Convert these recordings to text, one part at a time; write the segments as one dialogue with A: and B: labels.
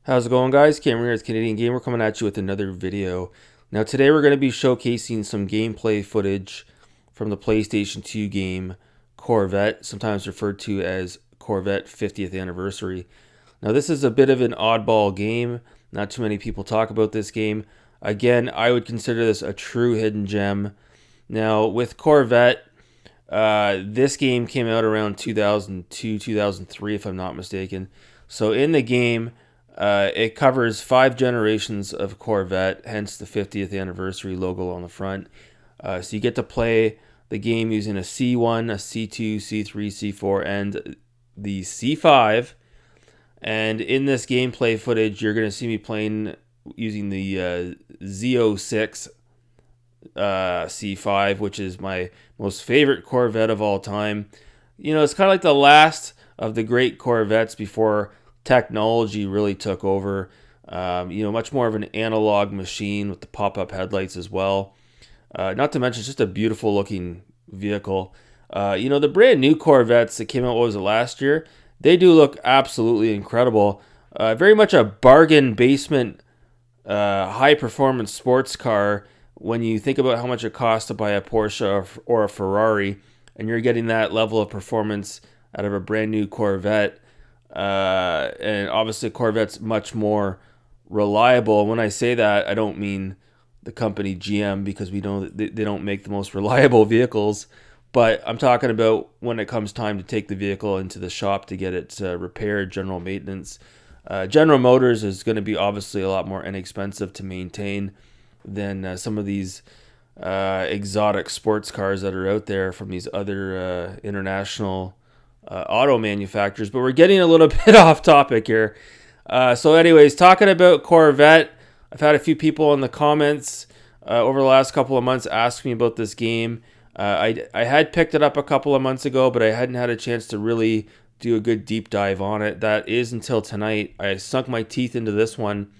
A: How's it going, guys? Cameron here, it's Canadian Gamer, coming at you with another video. Now today we're going to be showcasing some gameplay footage from the PlayStation 2 game Corvette, sometimes referred to as Corvette 50th Anniversary. Now this is a bit of an oddball game. Not too many people talk about this game. Again, I would consider this a true hidden gem. Now with Corvette, this game came out around 2002, 2003 if I'm not mistaken. So in the game, it covers 5 generations of Corvette, hence the 50th anniversary logo on the front. So you get to play the game using a C1, a C2, C3, C4, and the C5. And in this gameplay footage, you're going to see me playing using the Z06 C5, which is my most favorite Corvette of all time. You know, it's kind of like the last of the great Corvettes before technology really took over. Much more of an analog machine with the pop-up headlights as well. Not to mention, it's just a beautiful looking vehicle. The brand new Corvettes that came out, what was it, last year? They do look absolutely incredible. Very much a bargain basement, high performance sports car when you think about how much it costs to buy a Porsche or a Ferrari, and you're getting that level of performance out of a brand new Corvette. And obviously Corvette's much more reliable. When I say that, I don't mean the company GM, because we know that they don't make the most reliable vehicles, but I'm talking about when it comes time to take the vehicle into the shop to get it repaired, general maintenance. General Motors is going to be obviously a lot more inexpensive to maintain than some of these exotic sports cars that are out there from these other international auto manufacturers. But we're getting a little bit off topic here. So anyways, talking about Corvette, I've had a few people in the comments over the last couple of months ask me about this game. I had picked it up a couple of months ago, but I hadn't had a chance to really do a good deep dive on it. That is until tonight. I sunk my teeth into this one,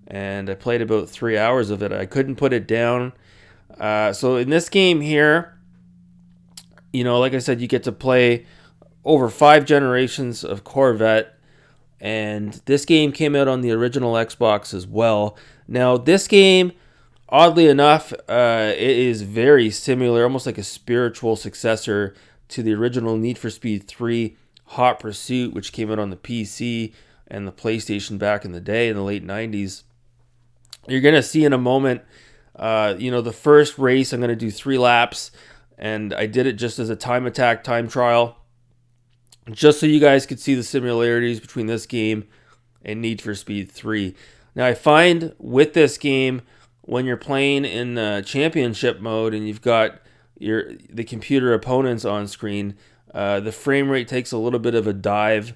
A: and I played about 3 hours of it. I couldn't put it down. So in this game here, like I said, you get to play over 5 generations of Corvette, and this game came out on the original Xbox as well. Now this game, oddly enough, it is very similar, almost like a spiritual successor to the original Need for Speed 3 Hot Pursuit, which came out on the PC and the PlayStation back in the day, in the late 90s. You're going to see in a moment, the first race, I'm going to do 3 laps, and I did it just as a time attack, time trial, just so you guys could see the similarities between this game and Need for Speed 3. Now, I find with this game, when you're playing in championship mode and you've got the computer opponents on screen, the frame rate takes a little bit of a dive,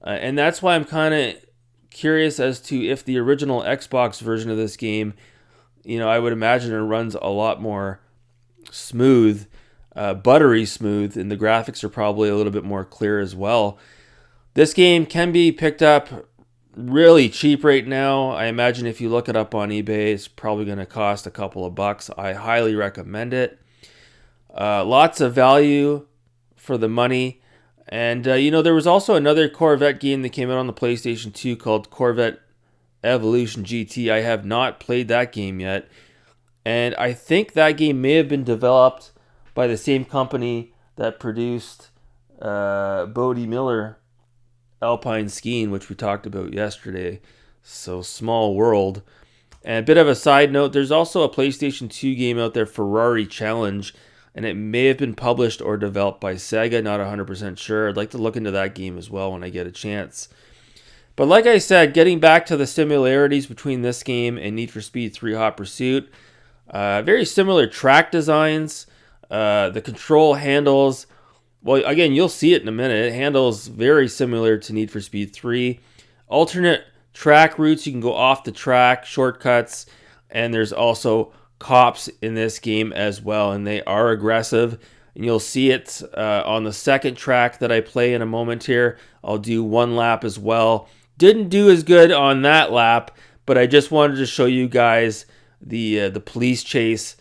A: and that's why I'm kind of curious as to if the original Xbox version of this game, I would imagine it runs a lot more smooth, buttery smooth, and the graphics are probably a little bit more clear as well. This game can be picked up really cheap right now. I imagine if you look it up on eBay, it's probably going to cost a couple of bucks. I highly recommend it. Lots of value for the money. And, there was also another Corvette game that came out on the PlayStation 2 called Corvette Evolution GT. I have not played that game yet. And I think that game may have been developed by the same company that produced Bodie Miller Alpine Skiing, which we talked about yesterday. So small world. And a bit of a side note, there's also a PlayStation 2 game out there, Ferrari Challenge, and it may have been published or developed by Sega, not 100% sure. I'd like to look into that game as well when I get a chance. But like I said, getting back to the similarities between this game and Need for Speed 3 Hot Pursuit, very similar track designs. The control handles, well, again, you'll see it in a minute. It handles very similar to Need for Speed 3. Alternate track routes, you can go off the track, shortcuts, and there's also cops in this game as well, and they are aggressive. And you'll see it on the second track that I play in a moment here. I'll do 1 lap as well. Didn't do as good on that lap, but I just wanted to show you guys the police chase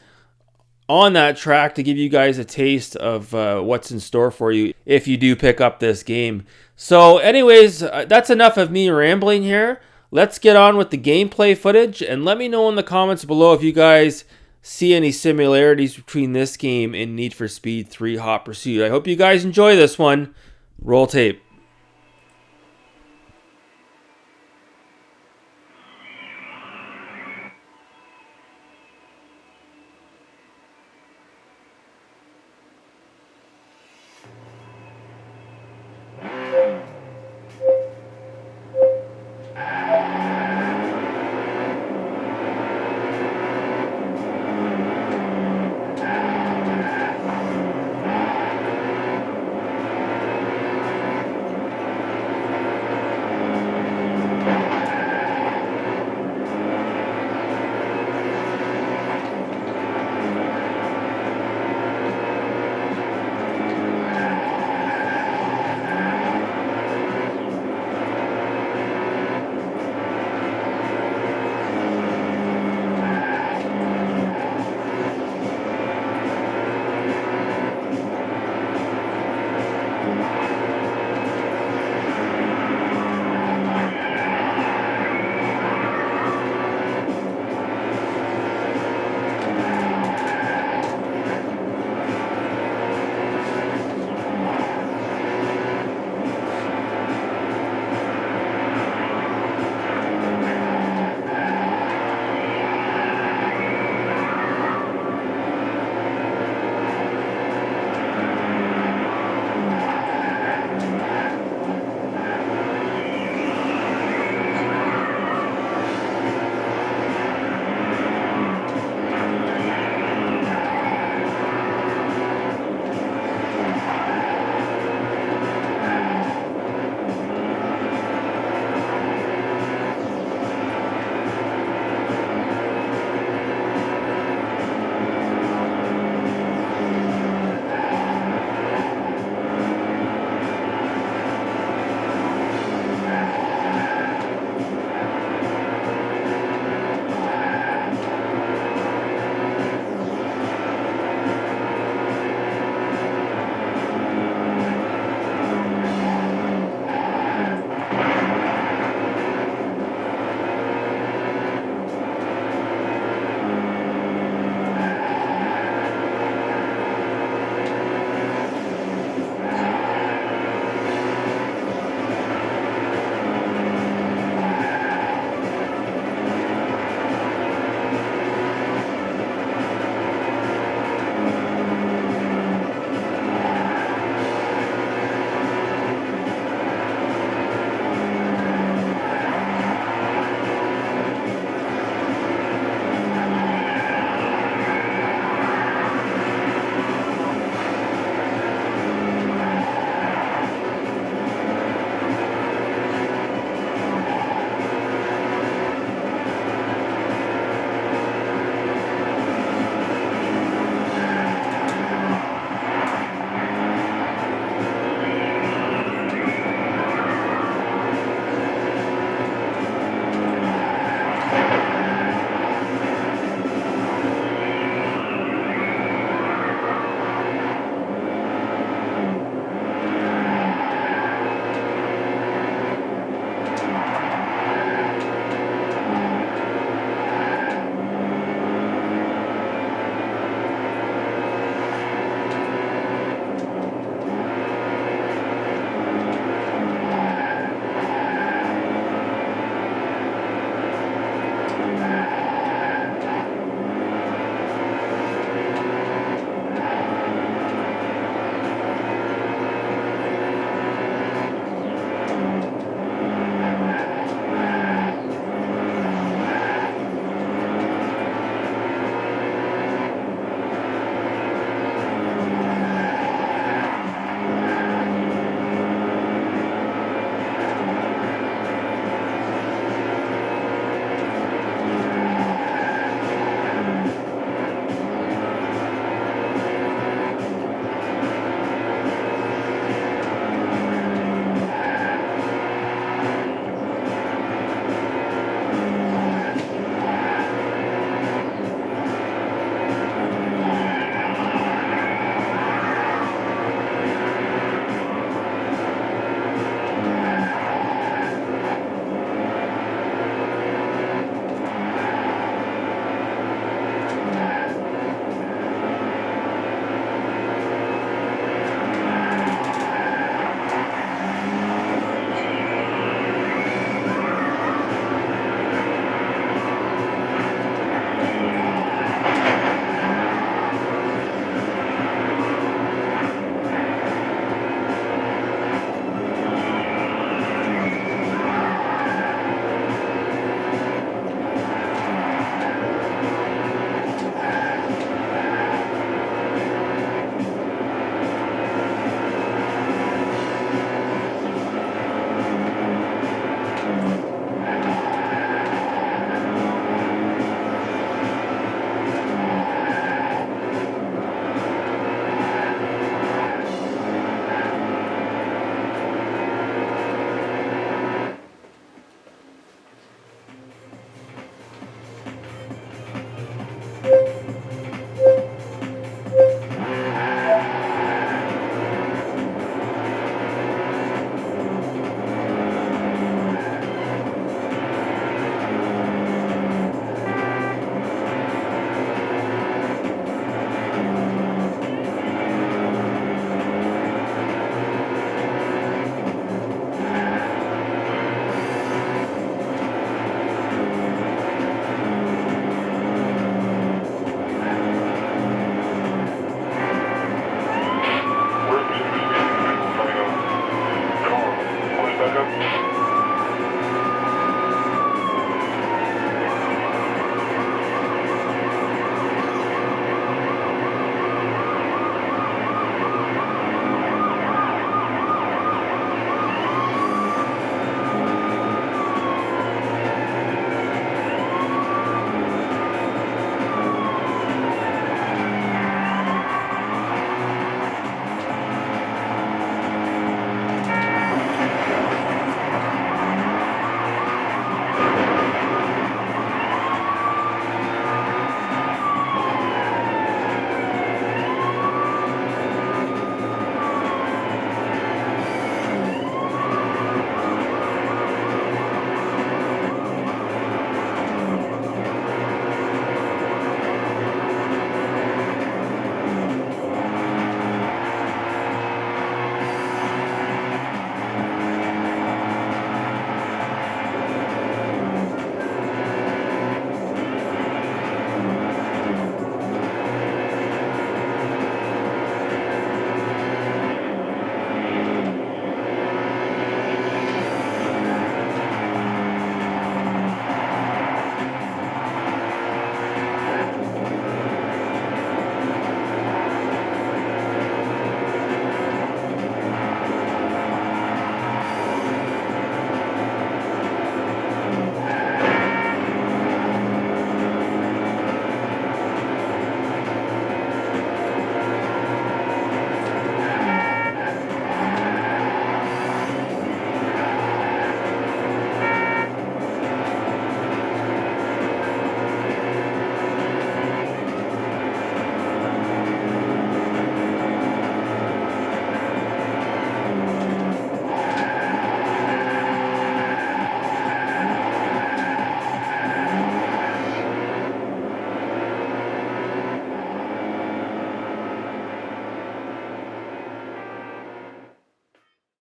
A: on that track to give you guys a taste of what's in store for you if you do pick up this game. So anyways, that's enough of me rambling here. let's get on with the gameplay footage, and let me know in the comments below if you guys see any similarities between this game and Need for Speed 3 Hot Pursuit. I hope you guys enjoy this one. Roll tape.